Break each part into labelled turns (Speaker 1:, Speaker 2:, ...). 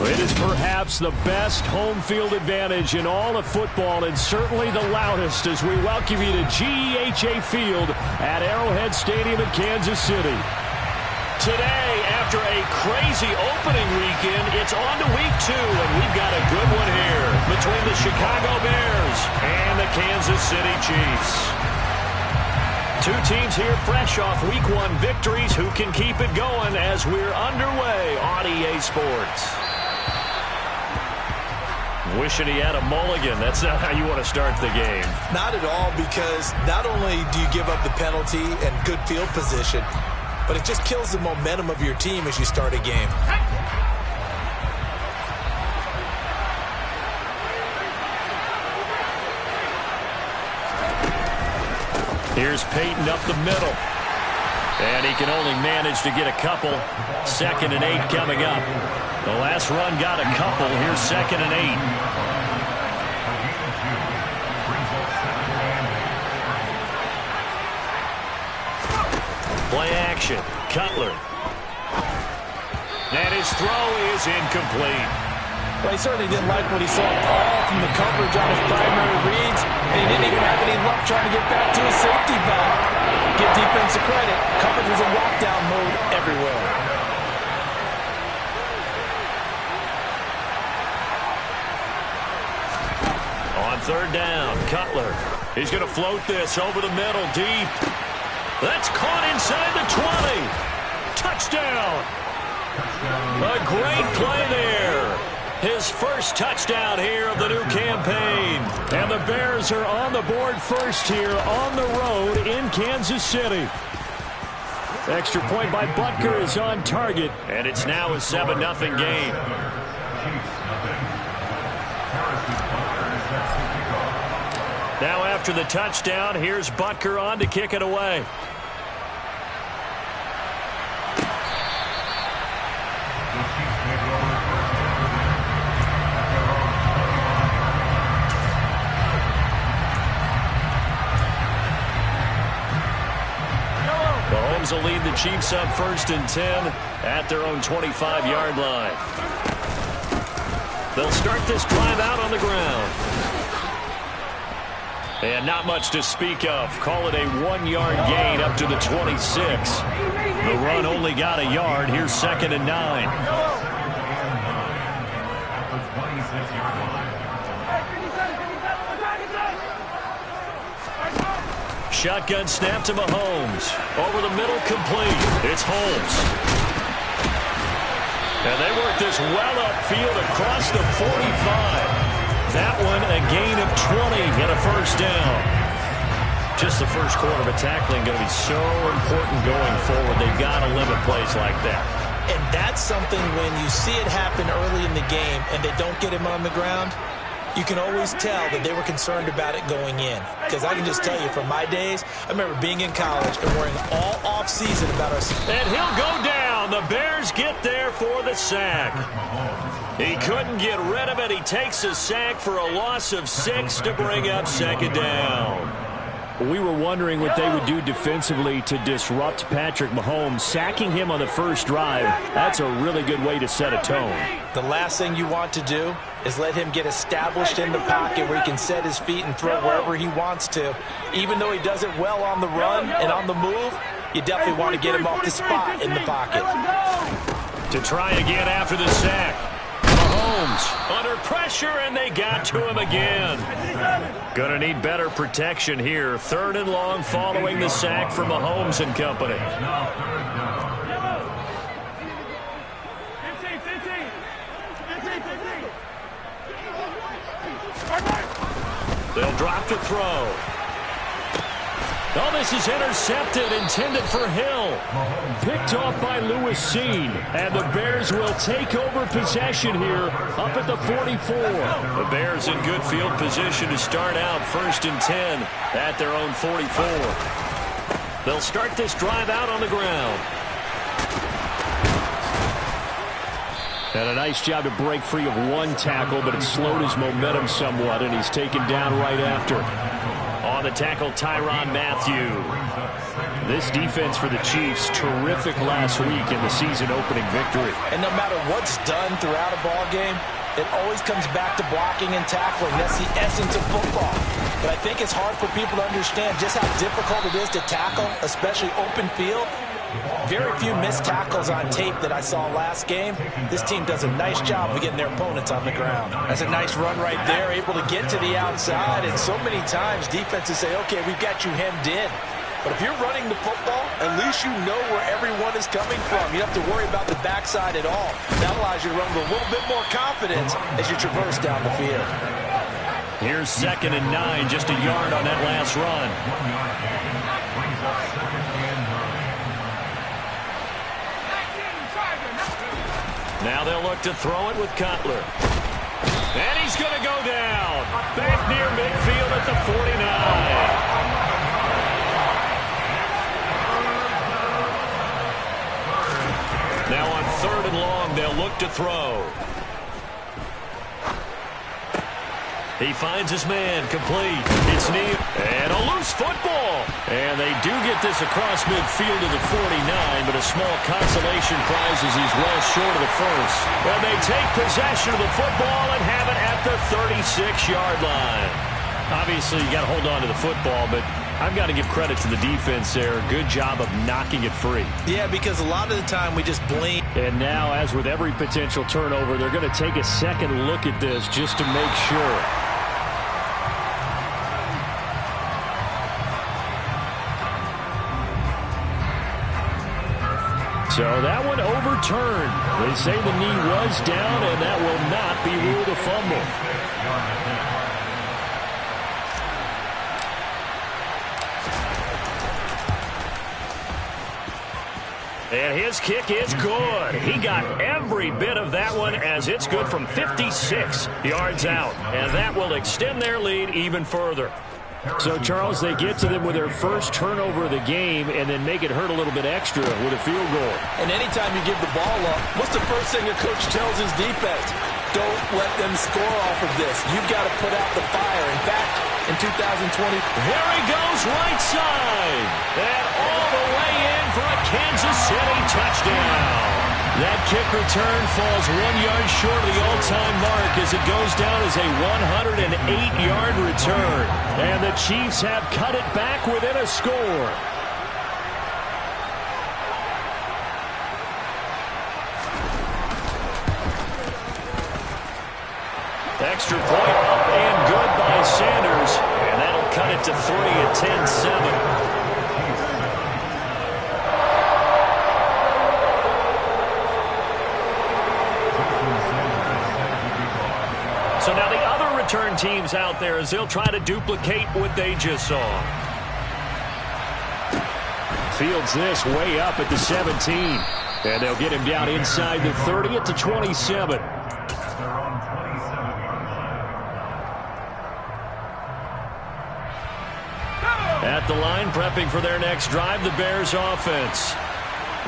Speaker 1: It is perhaps the best home field advantage in all of football, and certainly the loudest, as we welcome you to GEHA Field at Arrowhead Stadium in Kansas City. Today, after a crazy opening weekend, it's on to week 2, and we've got a good one here between the Chicago Bears and the Kansas City Chiefs. Two teams here fresh off week 1 victories. Who can keep it going as we're underway on EA Sports? Wishing he had a mulligan. That's not how you want to start the game.
Speaker 2: Not at all, because not only do you give up the penalty and good field position, but it just kills the momentum of your team as you start a game.
Speaker 1: Here's Peyton up the middle. And he can only manage to get a couple. 2nd and 8 coming up. The last run got a couple. Here's 2nd and 8. Play action. Cutler. And his throw is incomplete.
Speaker 2: Well, he certainly didn't like what he saw all from the coverage on his primary reads, and he didn't even have any luck trying to get back to his safety valve. Give defense a credit. Coverage was in lockdown mode everywhere.
Speaker 1: On 3rd down, Cutler. He's going to float this over the middle, deep. That's caught inside the 20. Touchdown. A great play there. His first touchdown here of the new campaign. And the Bears are on the board first here on the road in Kansas City. Extra point by Butker is on target. And it's now a 7-0 game. Now after the touchdown, here's Butker on to kick it away. Mahomes will lead the Chiefs up 1st and 10 at their own 25-yard line. They'll start this drive out on the ground. And not much to speak of. Call it a 1-yard gain up to the 26. The run only got a yard. Here's 2nd and 9. Shotgun snap to Mahomes. Over the middle, complete. It's Holmes. And they work this well upfield across the 45. That one a gain of 20 and a 1st down. Just the first quarter of a tackling going to be so important going forward. They've got to limit plays like that.
Speaker 2: And that's something when you see it happen early in the game and they don't get him on the ground, you can always tell that they were concerned about it going in. Because I can just tell you, from my days, I remember being in college and worrying all off-season about our...
Speaker 1: And he'll go down. The Bears get there for the sack. He couldn't get rid of it. He takes a sack for a loss of 6 to bring up 2nd down. We were wondering what they would do defensively to disrupt Patrick Mahomes. Sacking him on the first drive, that's a really good way to set a tone.
Speaker 2: The last thing you want to do is let him get established in the pocket where he can set his feet and throw wherever he wants to. Even though he does it well on the run and on the move, you definitely want to get him off the spot in the pocket.
Speaker 1: To try again after the sack. Mahomes under pressure, and they got to him again. Gonna need better protection here. 3rd and long following the sack from Mahomes and company. They'll drop to throw. Oh, this is intercepted, intended for Hill. Picked off by Lewis Seen. And the Bears will take over possession here up at the 44. The Bears in good field position to start out 1st and 10 at their own 44. They'll start this drive out on the ground. And a nice job to break free of one tackle, but it slowed his momentum somewhat, and he's taken down right after. On the tackle, Tyrann Mathieu. This defense for the Chiefs, terrific last week in the season-opening victory.
Speaker 2: And no matter what's done throughout a ball game, it always comes back to blocking and tackling. That's the essence of football. But I think it's hard for people to understand just how difficult it is to tackle, especially open field. Very few missed tackles on tape that I saw last game. This team does a nice job of getting their opponents on the ground. That's a nice run right there, able to get to the outside. And so many times defenses say, okay, we've got you hemmed in. But if you're running the football, at least you know where everyone is coming from. You don't have to worry about the backside at all. That allows you to run with a little bit more confidence as you traverse down the field.
Speaker 1: Here's 2nd and 9, just a yard on that last run. Now they'll look to throw it with Cutler. And he's going to go down. Back near midfield at the 49. Now on 3rd and long, they'll look to throw. He finds his man, complete. It's near, and a loose football. And they do get this across midfield to the 49, but a small consolation prize as he's well short of the first. And they take possession of the football and have it at the 36-yard line. Obviously, you got to hold on to the football, but I've got to give credit to the defense there. Good job of knocking it free.
Speaker 2: Yeah, because a lot of the time we just blink.
Speaker 1: And now, as with every potential turnover, they're going to take a second look at this just to make sure. So that one overturned. They say the knee was down, and that will not be ruled a fumble. And his kick is good. He got every bit of that one as it's good from 56 yards out. And that will extend their lead even further. So, Charles, they get to them with their first turnover of the game and then make it hurt a little bit extra with a field goal.
Speaker 2: And anytime you give the ball up, what's the first thing a coach tells his defense? Don't let them score off of this. You've got to put out the fire. In fact, in 2020,
Speaker 1: here he goes right side. And all the way in for a Kansas City touchdown. That kick return falls 1 yard short of the all-time mark as it goes down as a 108-yard return. And the Chiefs have cut it back within a score. Extra point up and good by Sanders. And that'll cut it to 3 at 10-7. So now the other return teams out there as they'll try to duplicate what they just saw. Fields this way up at the 17. And they'll get him down inside the 30 at the 27. At the line, prepping for their next drive, the Bears offense.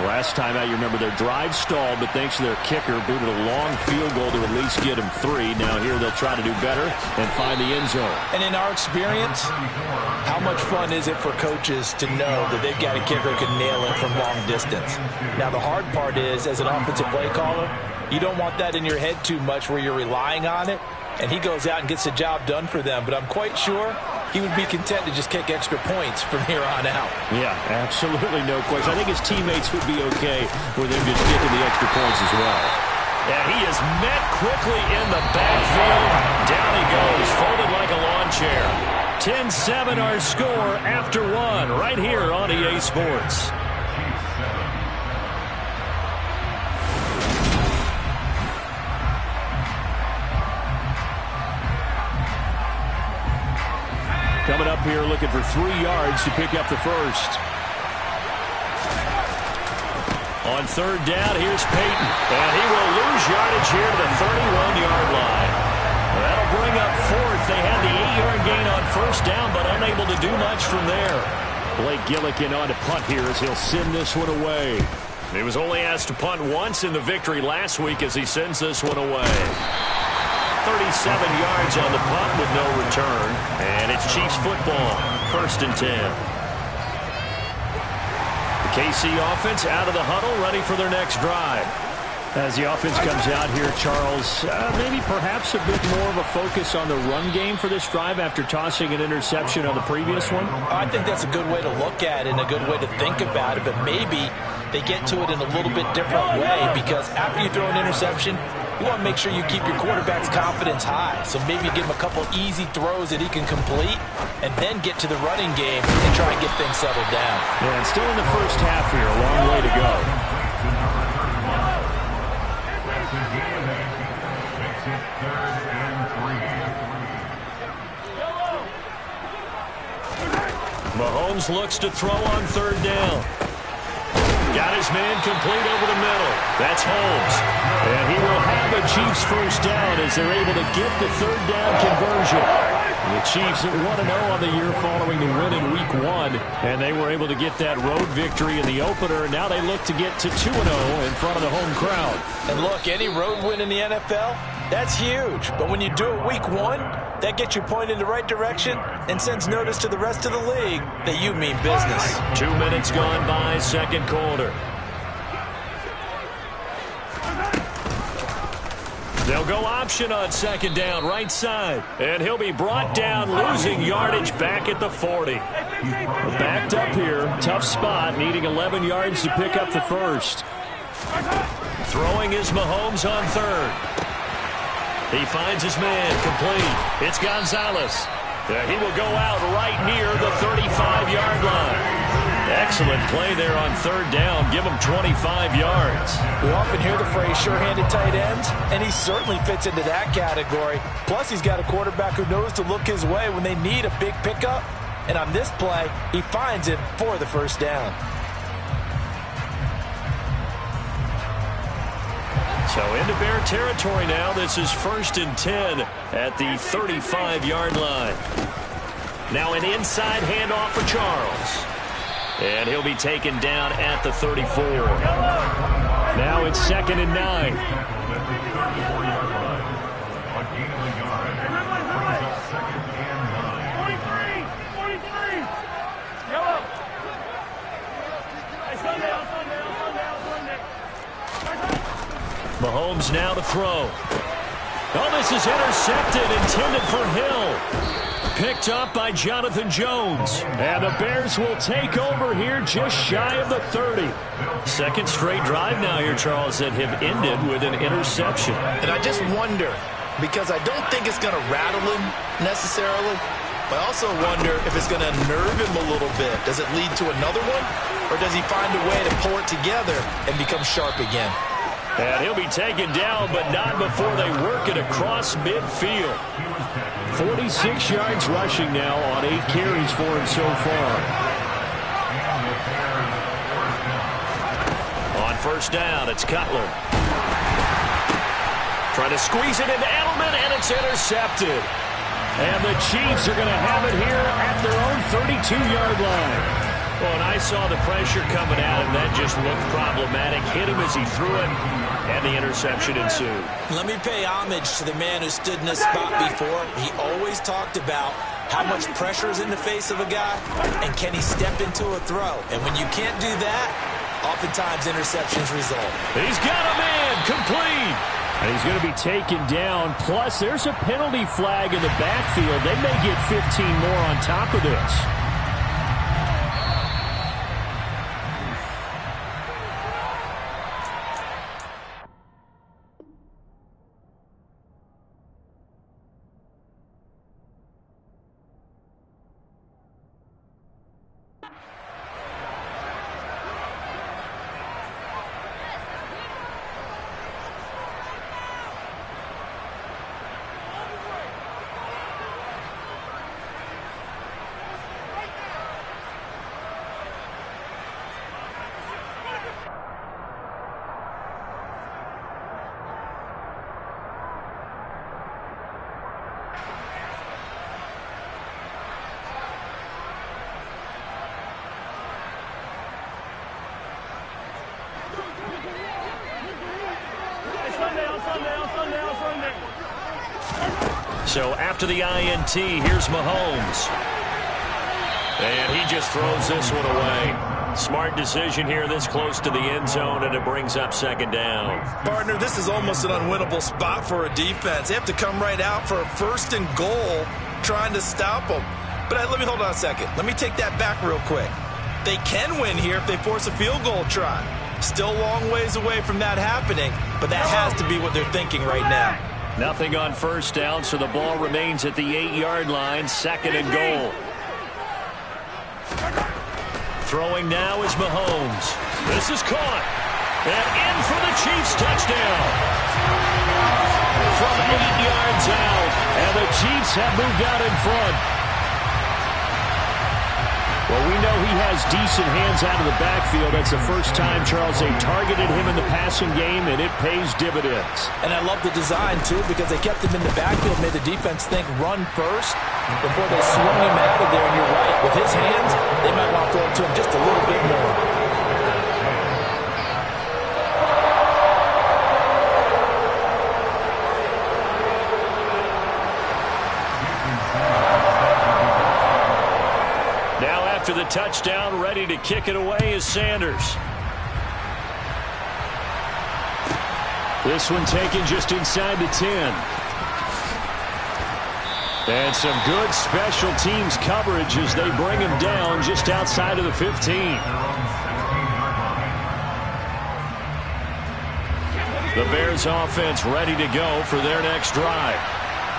Speaker 1: Last time out, you remember their drive stalled, but thanks to their kicker, booted a long field goal to at least get him 3. Now here they'll try to do better and find the end zone.
Speaker 2: And in our experience, how much fun is it for coaches to know that they've got a kicker who can nail it from long distance? Now the hard part is, as an offensive play caller, you don't want that in your head too much where you're relying on it. And he goes out and gets the job done for them. But I'm quite sure he would be content to just kick extra points from here on out.
Speaker 1: Yeah, absolutely no question. I think his teammates would be okay with him just kicking the extra points as well. Yeah, he is met quickly in the backfield. Down he goes, folded like a lawn chair. 10-7 our score after 1 right here on EA Sports. Coming up here looking for 3 yards to pick up the first. On 3rd down, here's Peyton. And he will lose yardage here to the 31-yard line. That'll bring up 4th. They had the 8-yard gain on 1st down, but unable to do much from there. Blake Gillikin on to punt here as he'll send this one away. He was only asked to punt once in the victory last week as he sends this one away. 37 yards on the punt with no return. And it's Chiefs football. 1st and 10. KC offense out of the huddle, ready for their next drive. As the offense comes out here, Charles, maybe perhaps a bit more of a focus on the run game for this drive after tossing an interception on the previous one?
Speaker 2: I think that's a good way to look at it and a good way to think about it, but maybe they get to it in a little bit different way, because after you throw an interception, you want to make sure you keep your quarterback's confidence high. So maybe give him a couple easy throws that he can complete and then get to the running game and try and get things settled down.
Speaker 1: Yeah, and still in the first half here, a long way to go. Mahomes looks to throw on third down. Got his man complete over the middle. That's Holmes. And he will have the Chiefs first down as they're able to get the third down conversion. The Chiefs 1-0 on the year following the win in Week 1. And they were able to get that road victory in the opener. And now they look to get to 2-0 in front of the home crowd.
Speaker 2: And look, any road win in the NFL, that's huge. But when you do it Week 1, that gets you pointed in the right direction and sends notice to the rest of the league that you mean business.
Speaker 1: 2 minutes gone by, second quarter. They'll go option on second down, right side. And he'll be brought down, losing yardage back at the 40. Backed up here, tough spot, needing 11 yards to pick up the first. Throwing is Mahomes on third. He finds his man, complete. It's Gonzalez. He will go out right near the 35-yard line. Excellent play there on third down. Give him 25 yards.
Speaker 2: We often hear the phrase sure-handed tight ends, and he certainly fits into that category. Plus, he's got a quarterback who knows to look his way when they need a big pickup. And on this play, he finds it for the first down.
Speaker 1: So into Bear territory now. This is 1st and 10 at the 35-yard line. Now an inside handoff for Charles. And he'll be taken down at the 34. Now it's 2nd and 9. Mahomes now to throw. Oh, this is intercepted, intended for Hill. Picked up by Jonathan Jones. And the Bears will take over here just shy of the 30. Second straight drive now here, Charles, that have ended with an interception.
Speaker 2: And I just wonder, because I don't think it's going to rattle him necessarily, but I also wonder if it's going to nerve him a little bit. Does it lead to another one? Or does he find a way to pull it together and become sharp again?
Speaker 1: And he'll be taken down, but not before they work it across midfield. 46 yards rushing now on 8 carries for him so far. On first down, it's Cutler. Trying to squeeze it into Edelman, and it's intercepted. And the Chiefs are going to have it here at their own 32-yard line. Well, and I saw the pressure coming at him. That just looked problematic. Hit him as he threw it, and the interception ensued.
Speaker 2: Let me pay homage to the man who stood in this spot before. He always talked about how much pressure is in the face of a guy, and can he step into a throw. And when you can't do that, oftentimes interceptions result.
Speaker 1: He's got a man complete. And he's going to be taken down. Plus, there's a penalty flag in the backfield. They may get 15 more on top of this. So after the INT, here's Mahomes. And he just throws this one away. Smart decision here this close to the end zone, and it brings up second down.
Speaker 2: Partner, this is almost an unwinnable spot for a defense. They have to come right out for a 1st and goal trying to stop them. But let me hold on a second. Let me take that back real quick. They can win here if they force a field goal try. Still a long ways away from that happening, but that has to be what they're thinking right now.
Speaker 1: Nothing on first down, so the ball remains at the 8-yard line, 2nd and goal. Throwing now is Mahomes. This is caught. And in for the Chiefs touchdown. From 8 yards out, and the Chiefs have moved out in front. Well, we know he has decent hands out of the backfield. That's the first time, Charles, they targeted him in the passing game, and it pays dividends.
Speaker 2: And I love the design, too, because they kept him in the backfield, made the defense think run first before they swung him out of there. And you're right, with his hands, they might want to throw it to him just a little bit more.
Speaker 1: To the touchdown, ready to kick it away is Sanders. This one taken just inside the 10. And some good special teams coverage as they bring him down just outside of the 15. The Bears offense ready to go for their next drive.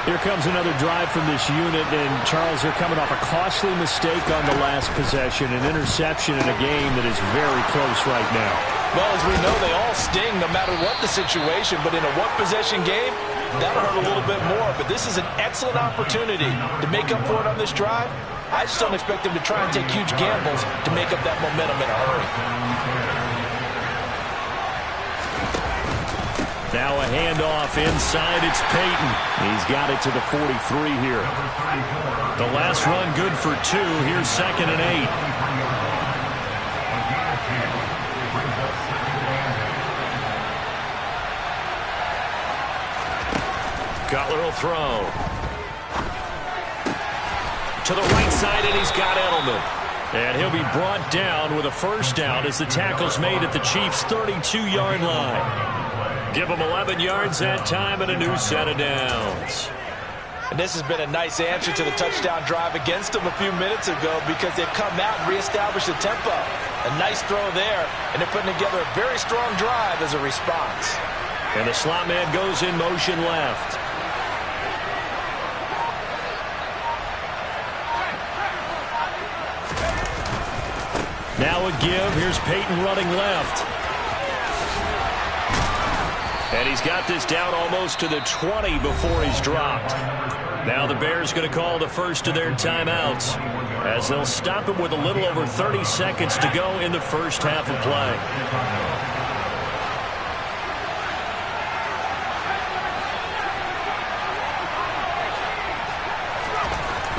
Speaker 1: Here comes another drive from this unit, and Charles, they're coming off a costly mistake on the last possession, an interception in a game that is very close right now.
Speaker 2: Well, as we know, they all sting no matter what the situation, but in a one-possession game, that'll hurt a little bit more. But this is an excellent opportunity to make up for it on this drive. I just don't expect them to try and take huge gambles to make up that momentum in a hurry.
Speaker 1: Now a handoff inside. It's Peyton. He's got it to the 43 here. The last run good for 2. Here's 2nd and 8. Cutler will throw. To the right side, and he's got Edelman. And he'll be brought down with a first down as the tackle's made at the Chiefs' 32-yard line. Give them 11 yards that time and a new set of downs.
Speaker 2: And this has been a nice answer to the touchdown drive against them a few minutes ago because they've come out and reestablished the tempo. A nice throw there, and they're putting together a very strong drive as a response.
Speaker 1: And the slot man goes in motion left. Now a give. Here's Peyton running left. And he's got this down almost to the 20 before he's dropped. Now the Bears going to call the first of their timeouts as they'll stop him with a little over 30 seconds to go in the first half of play.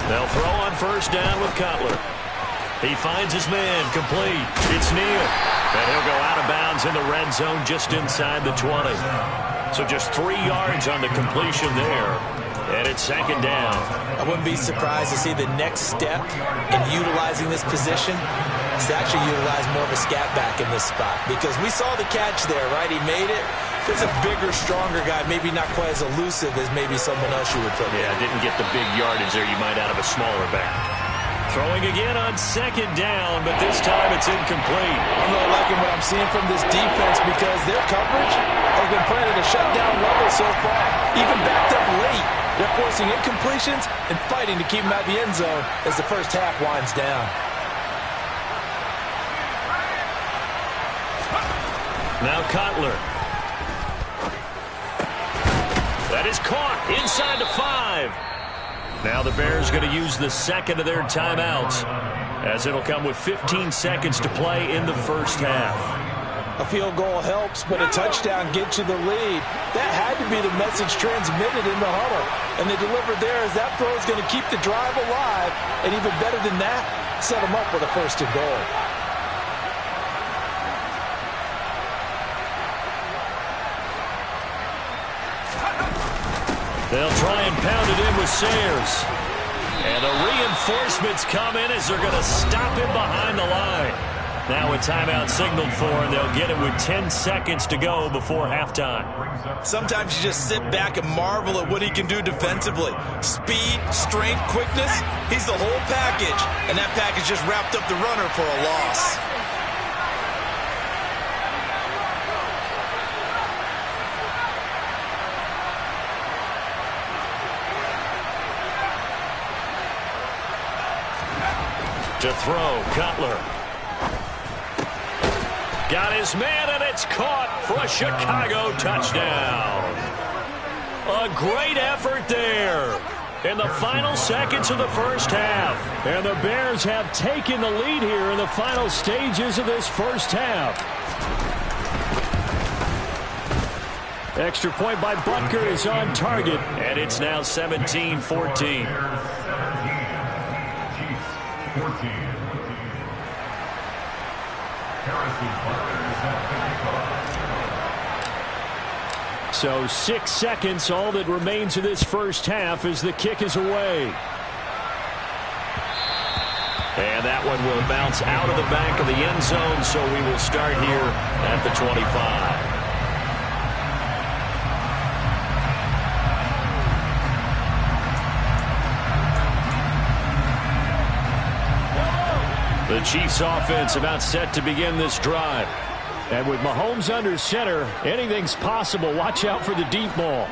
Speaker 1: They'll throw on first down with Cutler. He finds his man, complete. It's Neal. And he'll go out of bounds in the red zone just inside the 20. So just 3 yards on the completion there. And it's 2nd down.
Speaker 2: I wouldn't be surprised to see the next step in utilizing this position is to actually utilize more of a scat back in this spot. Because we saw the catch there, right? He made it. There's a bigger, stronger guy, maybe not quite as elusive as maybe someone else you would put in.
Speaker 1: Yeah, didn't get the big yardage there you might out of a smaller back. Throwing again on 2nd down, but this time it's incomplete.
Speaker 2: I'm really liking what I'm seeing from this defense because their coverage has been playing at a shutdown level so far. Even backed up late, they're forcing incompletions and fighting to keep them out of the end zone as the first half winds down.
Speaker 1: Now Cutler. That is caught inside the 5. Now the Bears going to use the second of their timeouts as it'll come with 15 seconds to play in the first half.
Speaker 2: A field goal helps, but a touchdown gets you the lead. That had to be the message transmitted in the huddle. And they delivered there as that throw is going to keep the drive alive. And even better than that, set them up with a 1st and goal.
Speaker 1: They'll try and pound it in with Sayers. And the reinforcements come in as they're going to stop him behind the line. Now a timeout signaled for, and they'll get it with 10 seconds to go before halftime.
Speaker 2: Sometimes you just sit back and marvel at what he can do defensively. Speed, strength, quickness, he's the whole package. And that package just wrapped up the runner for a loss.
Speaker 1: To throw, Cutler. Got his man, and it's caught for a Chicago touchdown. A great effort there in the final seconds of the first half. And the Bears have taken the lead here in the final stages of this first half. Extra point by Butker is on target, and it's now 17-14. So 6 seconds, all that remains of this first half as the kick is away. And that one will bounce out of the back of the end zone, so we will start here at the 25. The Chiefs offense about set to begin this drive. And with Mahomes under center, anything's possible. Watch out for the deep ball.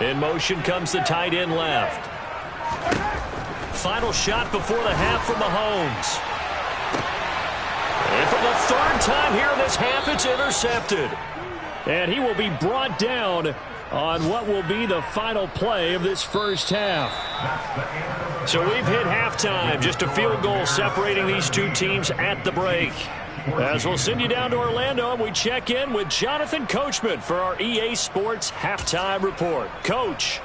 Speaker 1: In motion comes the tight end left. Final shot before the half from Mahomes. And for the third time here in this half, it's intercepted. And he will be brought down on what will be the final play of this first half. So we've hit halftime. Just a field goal separating these two teams at the break. As we'll send you down to Orlando, and we check in with Jonathan Coachman for our EA Sports Halftime Report. Coach.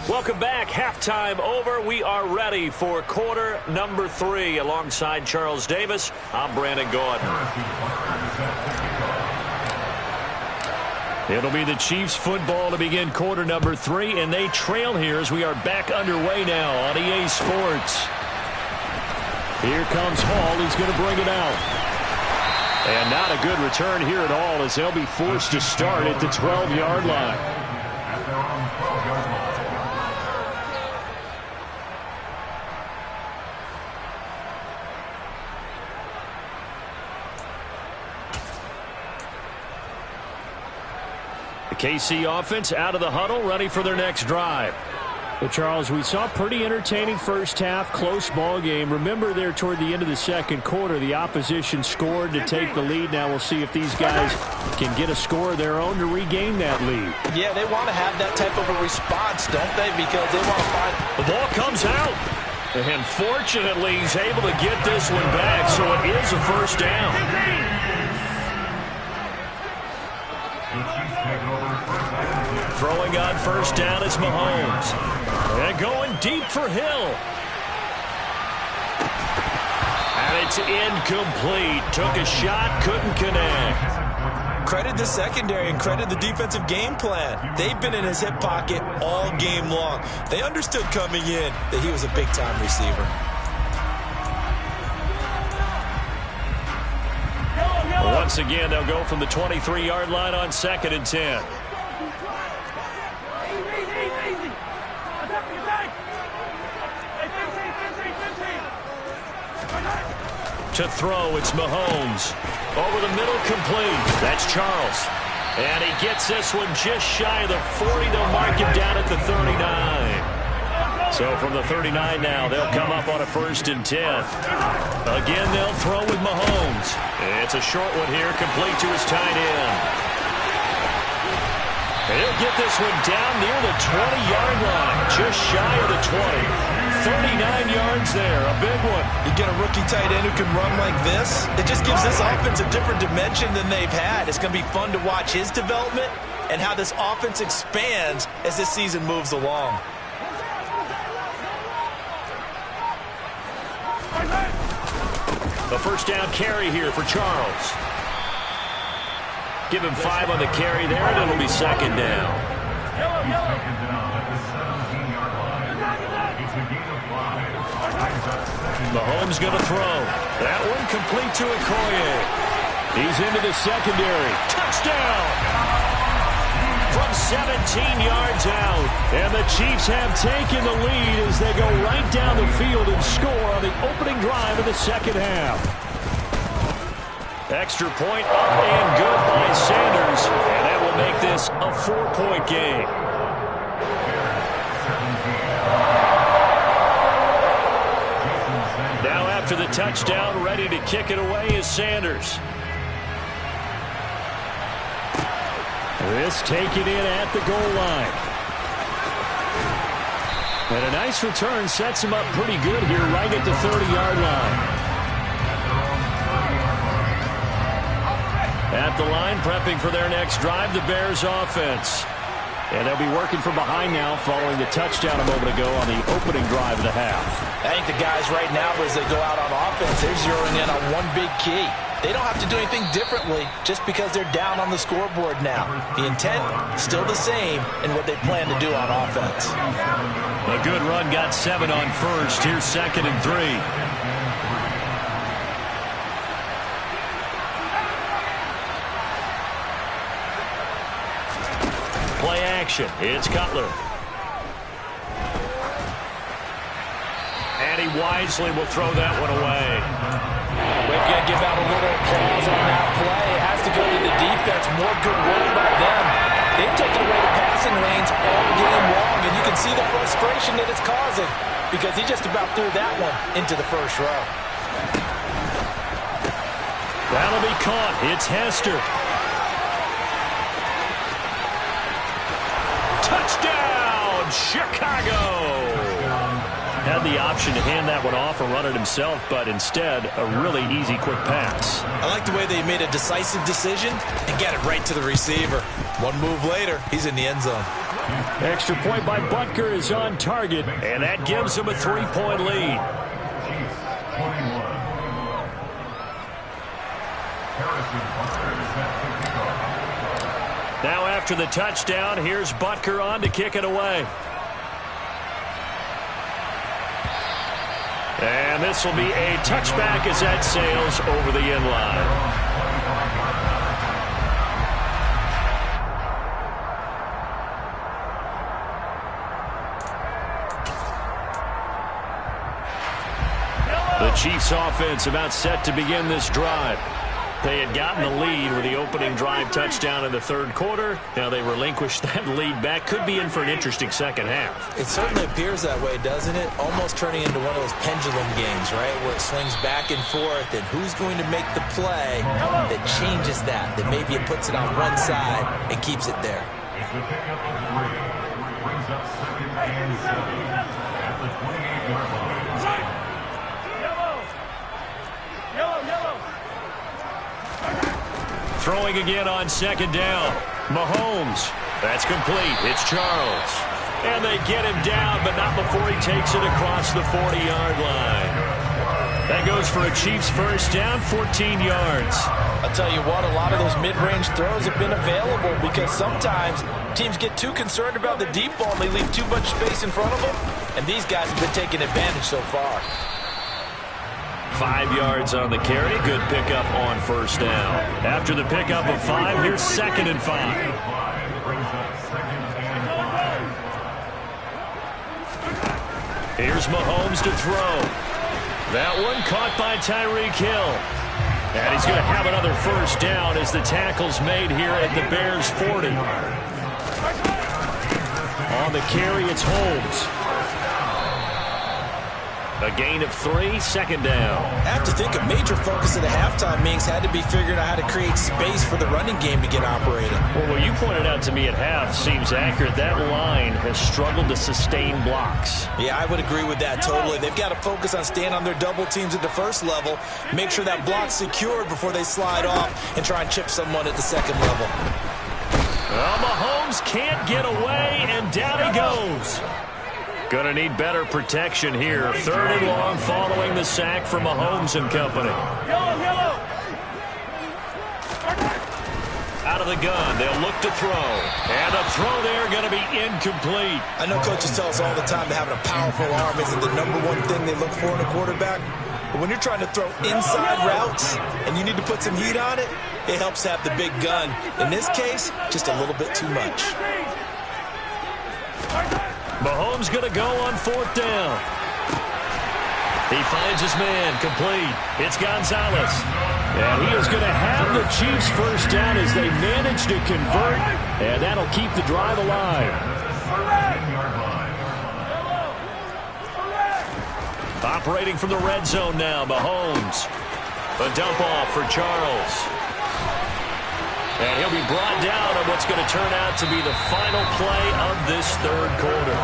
Speaker 1: Welcome back. Halftime over. We are ready for quarter number 3. Alongside Charles Davis, I'm Brandon Gordon. It'll be the Chiefs football to begin quarter number 3, and they trail here as we are back underway now on EA Sports. Here comes Hall. He's going to bring it out. And not a good return here at all as they'll be forced to start at the 12-yard line. KC offense out of the huddle, ready for their next drive. Well, Charles, we saw a pretty entertaining first half, close ball game. Remember there toward the end of the second quarter, the opposition scored to take the lead. Now we'll see if these guys can get a score of their own to regain that lead.
Speaker 2: Yeah, they want to have that type of a response, don't they? Because they want to find...
Speaker 1: The ball comes out. And fortunately, he's able to get this one back, so it is a first down. Throwing on first down is Mahomes. And going deep for Hill. And it's incomplete. Took a shot, couldn't connect.
Speaker 2: Credit the secondary and credit the defensive game plan. They've been in his hip pocket all game long. They understood coming in that he was a big-time receiver.
Speaker 1: Once again, they'll go from the 23-yard line on 2nd and 10. To throw, it's Mahomes. Over the middle, complete. That's Charles. And he gets this one just shy of the 40. They'll mark him down at the 39. So from the 39 now, they'll come up on a 1st and 10. Again, they'll throw with Mahomes. It's a short one here, complete to his tight end. He'll get this one down near the 20-yard line, just shy of the 20. 39 yards there, a big one.
Speaker 2: You get a rookie tight end who can run like this, it just gives this offense a different dimension than they've had. It's going to be fun to watch his development and how this offense expands as this season moves along.
Speaker 1: A first down carry here for Charles. Give him 5 on the carry there, and it'll be second down. Mahomes going to throw. That one complete to Okoye. He's into the secondary. Touchdown! From 17 yards out. And the Chiefs have taken the lead as they go right down the field and score on the opening drive of the second half. Extra point up and good by Sanders. And that will make this a 4-point game. Now after the touchdown, ready to kick it away is Sanders. This taken in at the goal line. And a nice return sets him up pretty good here right at the 30-yard line. At the line, prepping for their next drive, the Bears offense. And they'll be working from behind now following the touchdown a moment ago on the opening drive of the half.
Speaker 2: I think the guys right now, as they go out on offense, they're zeroing in on one big key. They don't have to do anything differently just because they're down on the scoreboard now. The intent, still the same in what they plan to do on offense.
Speaker 1: A good run, got 7 on first. Here's 2nd and 3. Play action. It's Cutler. And he wisely will throw that one away.
Speaker 2: We've got to give out a little applause on that play. It has to go to the defense. More good work by them. They've taken away the passing lanes all game long, and you can see the frustration that it's causing because he just about threw that one into the first row.
Speaker 1: That'll be caught. It's Hester. Touchdown, Chicago! Had the option to hand that one off or run it himself, but instead, a really easy, quick pass.
Speaker 2: I like the way they made a decisive decision and get it right to the receiver. One move later, he's in the end zone.
Speaker 1: Extra point by Butker is on target, and that gives him a 3-point lead. Now after the touchdown, here's Butker on to kick it away. And this will be a touchback as that sails over the end line. The Chiefs offense about set to begin this drive. They had gotten the lead with the opening drive touchdown in the third quarter. Now they relinquished that lead back. Could be in for an interesting second half.
Speaker 2: It certainly appears that way, doesn't it? Almost turning into one of those pendulum games, right? Where it swings back and forth, and who's going to make the play that changes that maybe it puts it on one side and keeps it there.
Speaker 3: It's the pickup of 3. Brings up 2nd and 7 at the 28-yard line.
Speaker 1: Throwing again on 2nd down. Mahomes. That's complete. It's Charles. And they get him down, but not before he takes it across the 40-yard line. That goes for a Chiefs first down, 14 yards.
Speaker 2: I'll tell you what, a lot of those mid-range throws have been available because sometimes teams get too concerned about the deep ball and they leave too much space in front of them. And these guys have been taking advantage so far.
Speaker 1: 5 yards on the carry. Good pickup on first down. After the pickup of 5, here's 2nd and 5. Here's Mahomes to throw. That one caught by Tyreek Hill. And he's going to have another first down as the tackle's made here at the Bears 40. On the carry, it's Holmes. A gain of 3, 2nd down.
Speaker 2: I have to think a major focus of the halftime meetings had to be figuring out how to create space for the running game to get operating.
Speaker 1: Well, what you pointed out to me at half seems accurate. That line has struggled to sustain blocks.
Speaker 2: Yeah, I would agree with that totally. They've got to focus on staying on their double teams at the first level, make sure that block's secured before they slide off and try and chip someone at the second level.
Speaker 1: Well, Mahomes can't get away, and down he goes. Going to need better protection here. 3rd and long following the sack from Mahomes and company. Out of the gun, they'll look to throw. And the throw there going to be incomplete.
Speaker 2: I know coaches tell us all the time that having a powerful arm isn't the #1 thing they look for in a quarterback. But when you're trying to throw inside routes and you need to put some heat on it, it helps have the big gun. In this case, just a little bit too much.
Speaker 1: Mahomes going to go on 4th down. He finds his man, complete. It's Gonzalez. And he is going to have the Chiefs first down as they manage to convert, and that'll keep the drive alive. Operating from the red zone now, Mahomes. A dump off for Charles. And he'll be brought down on what's going to turn out to be the final play of this 3rd quarter.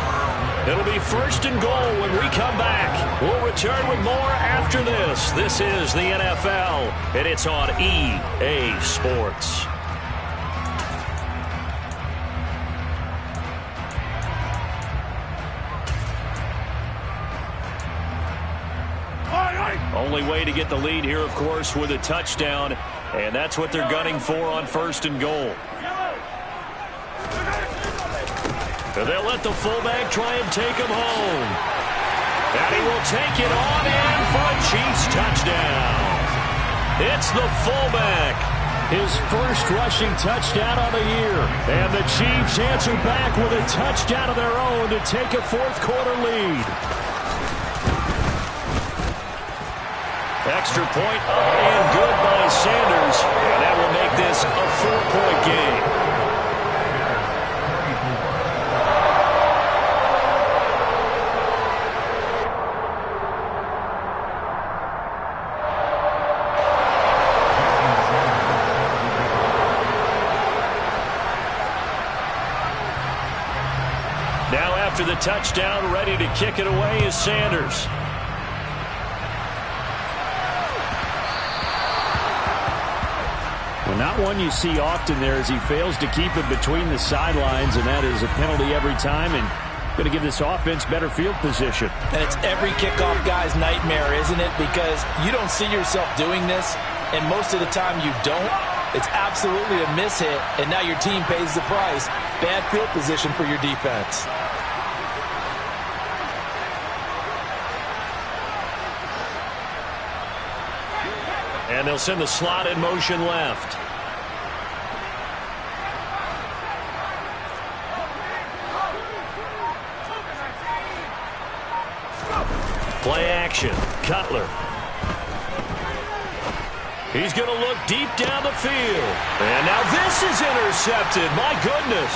Speaker 1: It'll be 1st and goal when we come back. We'll return with more after this. This is the NFL, and it's on EA Sports. Only way to get the lead here, of course, with a touchdown, and that's what they're gunning for on 1st and goal. They'll let the fullback try and take him home. And he will take it on in for a Chiefs touchdown. It's the fullback. His first rushing touchdown of the year. And the Chiefs answer back with a touchdown of their own to take a 4th quarter lead. Extra point up and good by Sanders. And that will make this a 4-point game. After the touchdown, ready to kick it away is Sanders. Well, not one you see often there as he fails to keep it between the sidelines, and that is a penalty every time, and going to give this offense better field position.
Speaker 2: And it's every kickoff guy's nightmare, isn't it? Because you don't see yourself doing this, and most of the time you don't. It's absolutely a mishit, and now your team pays the price. Bad field position for your defense.
Speaker 1: And they'll send the slot in motion left. Play action. Cutler. He's going to look deep down the field. And now this is intercepted. My goodness.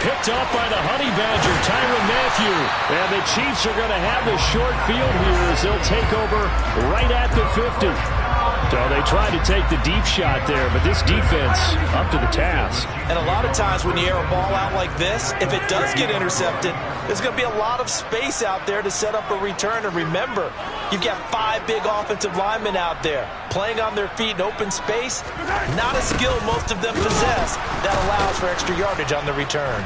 Speaker 1: Picked off by the Honey Badger, Tyrann Mathieu. And the Chiefs are going to have the short field here as they'll take over right at the 50. So they tried to take the deep shot there, but this defense up to the task.
Speaker 2: And a lot of times when you air a ball out like this, if it does get intercepted, there's going to be a lot of space out there to set up a return. And remember, you've got 5 big offensive linemen out there playing on their feet in open space. Not a skill most of them possess that allows for extra yardage on the return.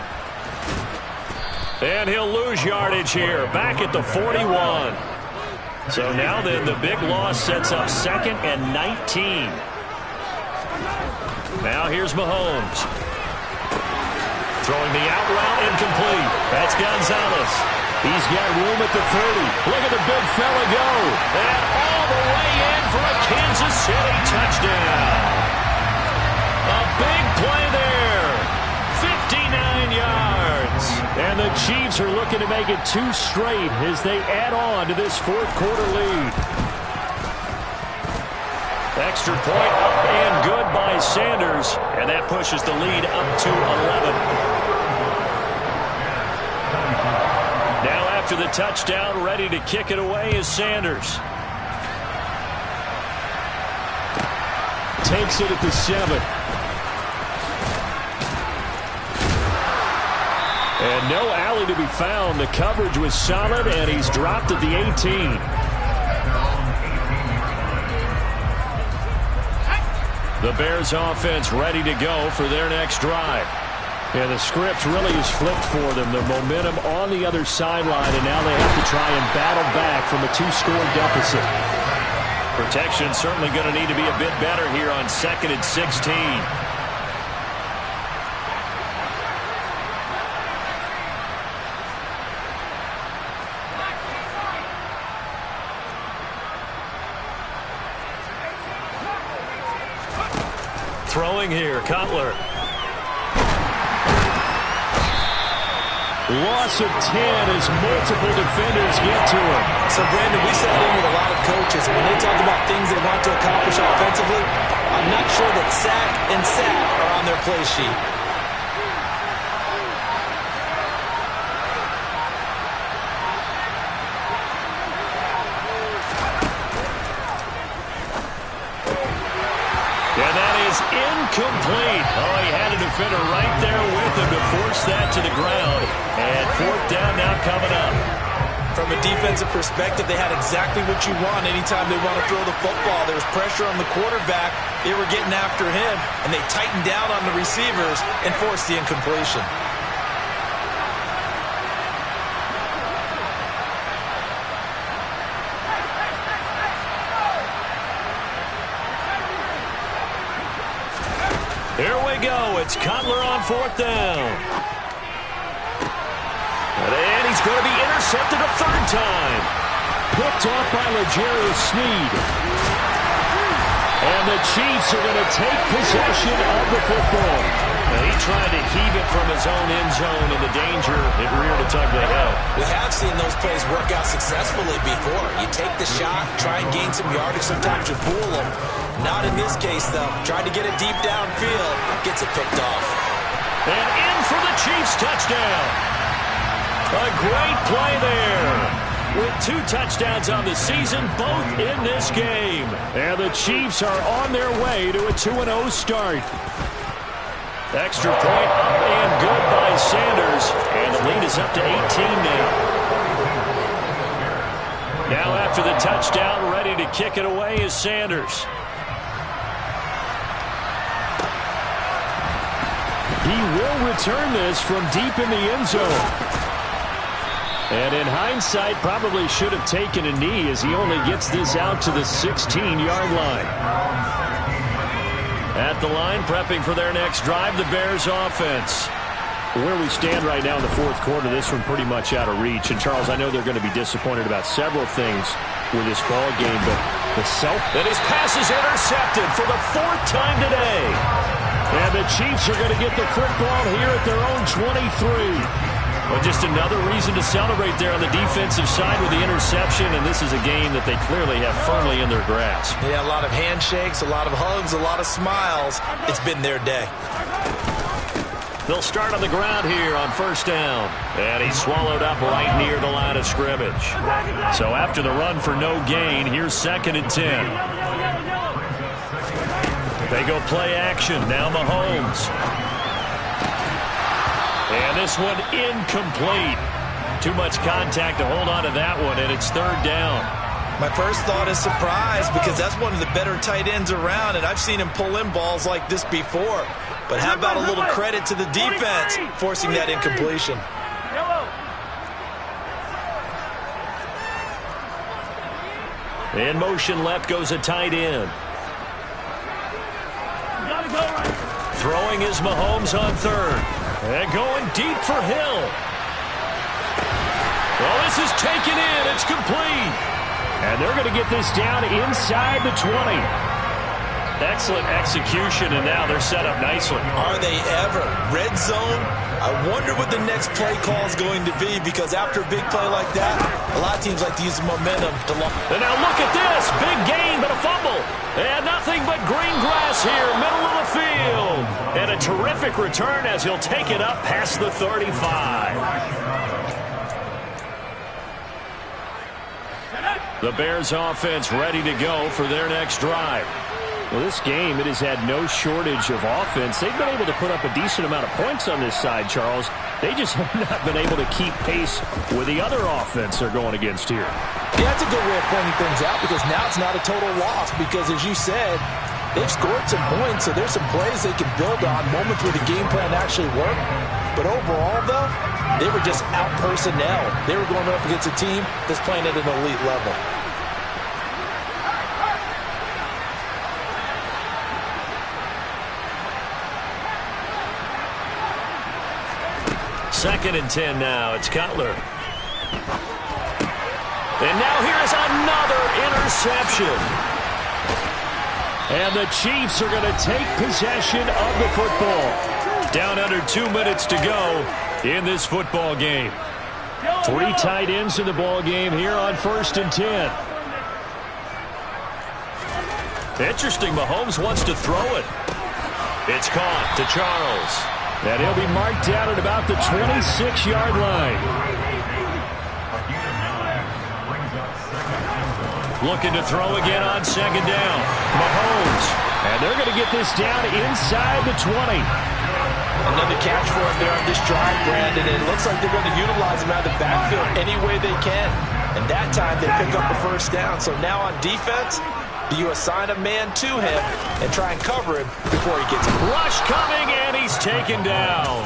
Speaker 1: And he'll lose yardage here, back at the 41. So now then the big loss sets up 2nd and 19. Now here's Mahomes. Throwing the out route incomplete. That's Gonzalez. He's got room at the 30. Look at the big fella go. And all the way in for a Kansas City touchdown. A big play there. 59 yards. And the Chiefs are looking to make it 2 straight as they add on to this 4th quarter lead. Extra point up and good by Sanders. And that pushes the lead up to 11. Now after the touchdown, ready to kick it away is Sanders. Takes it at the 7. And no alley to be found. The coverage was solid, and he's dropped at the 18. The Bears offense ready to go for their next drive. Yeah, the script really is flipped for them. The momentum on the other sideline, and now they have to try and battle back from a 2-score deficit.
Speaker 4: Protection certainly going to need to be a bit better here on 2nd and 16. Throwing here, Cutler.
Speaker 1: Loss of 10 as multiple defenders get to him.
Speaker 2: So, Brandon, we sat in with a lot of coaches, and when they talk about things they want to accomplish offensively, I'm not sure that sack and sack are on their play sheet.
Speaker 4: And that is incomplete. Oh, he had a defender right there with him to force that to the ground. And 4th down now coming up.
Speaker 2: From a defensive perspective, they had exactly what you want anytime they want to throw the football. There was pressure on the quarterback. They were getting after him, and they tightened down on the receivers and forced the incompletion.
Speaker 4: Here we go. It's Cutler on 4th down. And he's going to be intercepted a 3rd time.
Speaker 1: Picked off by L'Jarius Sneed. And the Chiefs are going to take possession of the football.
Speaker 4: Now, he tried to heave it from his own end zone, and the danger, it reared its ugly head.
Speaker 2: We have seen those plays work out successfully before. You take the shot, try and gain some yardage. Sometimes you fool them. Not in this case, though. Tried to get it deep downfield. Gets it picked off.
Speaker 4: And in for the Chiefs touchdown. A great play there. With 2 touchdowns on the season, both in this game.
Speaker 1: And the Chiefs are on their way to a 2-0 start.
Speaker 4: Extra point and good by Sanders. And the lead is up to 18 now. Now after the touchdown, ready to kick it away is Sanders.
Speaker 1: He will return this from deep in the end zone. And in hindsight, probably should have taken a knee as he only gets this out to the 16-yard line.
Speaker 4: At the line, prepping for their next drive, the Bears offense.
Speaker 1: Where we stand right now in the 4th quarter, this one pretty much out of reach. And, Charles, I know they're going to be disappointed about several things with this ball game, but the
Speaker 4: And his pass is intercepted for the 4th time today.
Speaker 1: And the Chiefs are going to get the football here at their own 23.
Speaker 4: Well, just another reason to celebrate there on the defensive side with the interception, and this is a game that they clearly have firmly in their grasp.
Speaker 2: Yeah, a lot of handshakes, a lot of hugs, a lot of smiles. It's been their day.
Speaker 4: They'll start on the ground here on 1st down. And he's swallowed up right near the line of scrimmage. So after the run for no gain, here's 2nd and 10. They go play action. Now Mahomes. And this one incomplete. Too much contact to hold on to that one, and it's 3rd down.
Speaker 2: My first thought is surprise because that's one of the better tight ends around, and I've seen him pull in balls like this before. But how about a little credit to the defense forcing that incompletion?
Speaker 4: In motion left goes a tight end. Throwing is Mahomes on 3rd. And going deep for Hill. Well, this is taken in. It's complete.
Speaker 1: And they're going to get this down inside the 20.
Speaker 4: Excellent execution, and now they're set up nicely.
Speaker 2: Are they ever? Red zone? I wonder what the next play call is going to be, because after a big play like that, a lot of teams like to use the momentum to launch.
Speaker 4: And now look at this. Big gain, but a fumble. And nothing but green grass here, middle of the field. And a terrific return as he'll take it up past the 35. The Bears offense ready to go for their next drive.
Speaker 1: Well, this game, it has had no shortage of offense. They've been able to put up a decent amount of points on this side, Charles. They just have not been able to keep pace with the other offense they're going against here.
Speaker 2: Yeah, that's a good way of pointing things out, because now it's not a total loss, because as you said, They've scored some points, so there's some plays they can build on, moments where the game plan actually worked. But overall, though, they were just out-personnel. They were going up against a team that's playing at an elite level.
Speaker 4: Second and 10 now. It's Cutler. And now here's another interception.
Speaker 1: And the Chiefs are going to take possession of the football.
Speaker 4: Down under 2 minutes to go in this football game.
Speaker 1: 3 tight ends in the ball game here on 1st and 10.
Speaker 4: Interesting. Mahomes wants to throw it. It's caught to Charles.
Speaker 1: And he'll be marked down at about the 26-yard line.
Speaker 4: Looking to throw again on 2nd down. Mahomes.
Speaker 1: And they're going to get this down inside the 20.
Speaker 2: Another catch for him there on this drive, Brandon. And it looks like they're going to utilize him out of the backfield any way they can. And that time they pick up the 1st down. So now on defense, do you assign a man to him and try and cover him before he gets it?
Speaker 4: Rush coming, and he's taken down.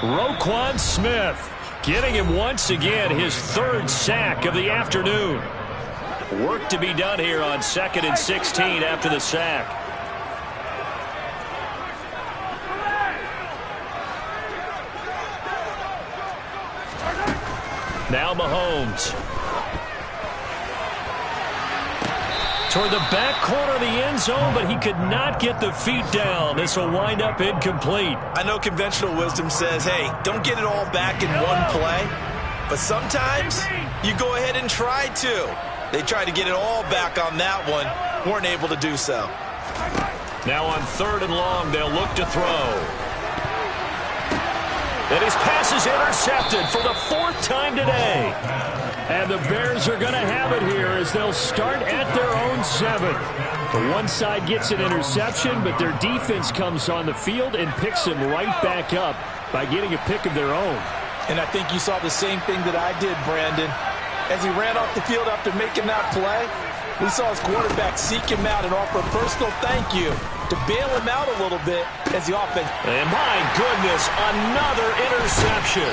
Speaker 1: Roquan Smith
Speaker 4: getting him once again his 3rd sack of the afternoon. Work to be done here on 2nd and 16 after the sack. Now Mahomes. Toward the back corner of the end zone, but he could not get the feet down. This will wind up incomplete.
Speaker 2: I know conventional wisdom says, hey, don't get it all back in one play. But sometimes you go ahead and try to. They tried to get it all back on that one. Weren't able to do so.
Speaker 4: Now on 3rd and long, they'll look to throw. And his pass is intercepted for the 4th time today.
Speaker 1: And the Bears are going to have it here as they'll start at their own 7. The one side gets an interception, but their defense comes on the field and picks them right back up by getting a pick of their own.
Speaker 2: And I think you saw the same thing that I did, Brandon. As he ran off the field after making that play, we saw his quarterback seek him out and offer a personal thank you to bail him out a little bit as the offense.
Speaker 4: And my goodness, another interception.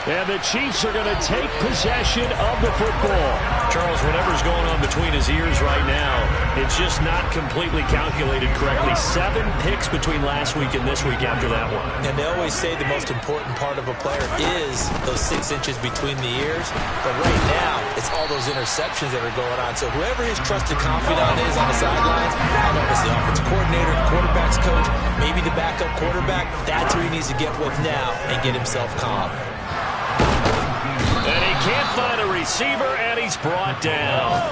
Speaker 1: And the Chiefs are going to take possession of the football.
Speaker 4: Charles, whatever's going on between his ears right now, it's just not completely calculated correctly. 7 picks between last week and this week after that one.
Speaker 2: And they always say the most important part of a player is those 6 inches between the ears. But right now, it's all those interceptions that are going on. So whoever his trusted confidant is on the sidelines, I don't know if it's the offensive coordinator, the quarterback's coach, maybe the backup quarterback, that's who he needs to get with now and get himself calm.
Speaker 4: And he can't find a receiver, and he's brought down.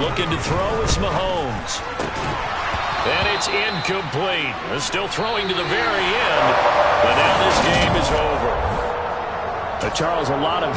Speaker 4: Looking to throw is Mahomes. And it's incomplete. They're still throwing to the very end, but now this game is over.
Speaker 1: Charles, a lot of